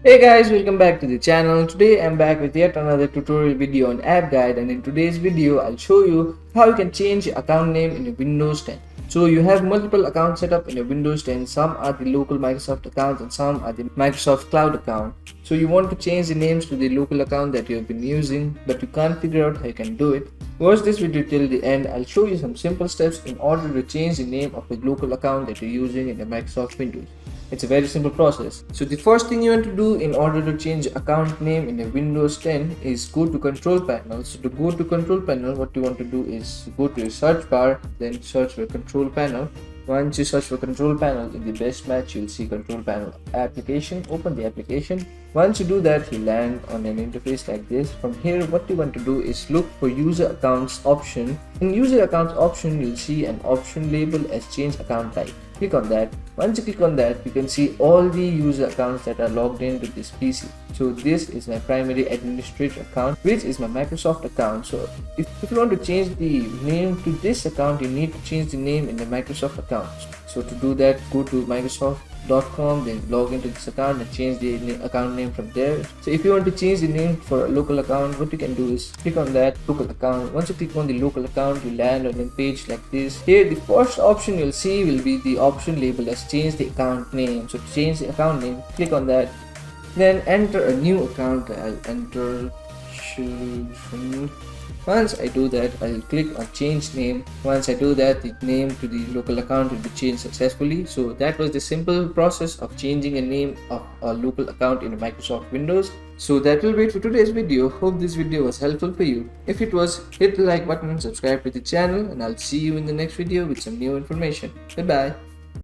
Hey guys, welcome back to the channel. Today I'm back with yet another tutorial video on app guide, and in today's video I'll show you how you can change your account name in your Windows 10. So you have multiple accounts set up in your Windows 10. Some are the local Microsoft accounts and some are the Microsoft Cloud account. So you want to change the names to the local account that you have been using, but you can't figure out how you can do it. Watch this video till the end. I'll show you some simple steps in order to change the name of the local account that you're using in the Microsoft Windows. It's a very simple process. So the first thing you want to do in order to change account name in a Windows 10 is go to control panel. So to go to control panel, what you want to do is go to your search bar, then search for control panel. Once you search for control panel in the best match, you'll see control panel application. Open the application. Once you do that, you land on an interface like this. From here, what you want to do is look for user accounts option. In user accounts option, you'll see an option labeled as change account type. Click on that. Once you click on that, you can see all the user accounts that are logged into this PC. So this is my primary administrator account, which is my Microsoft account. So if you want to change the name to this account, you need to change the name in the Microsoft account. So to do that, go to Microsoft.com, then log into this account and change the account name from there. So if you want to change the name for a local account, what you can do is click on that local account. Once you click on the local account, you land on a page like this. Here the first option you'll see will be the option labeled as change the account name. So to change the account name, click on that, then enter a new account. I'll enter children. Once I do that, I'll click on change name. Once I do that, the name to the local account will be changed successfully. So that was the simple process of changing a name of a local account in Microsoft Windows. So that will be it for today's video. Hope this video was helpful for you. If it was, hit the like button and subscribe to the channel, and I'll see you in the next video with some new information. Goodbye.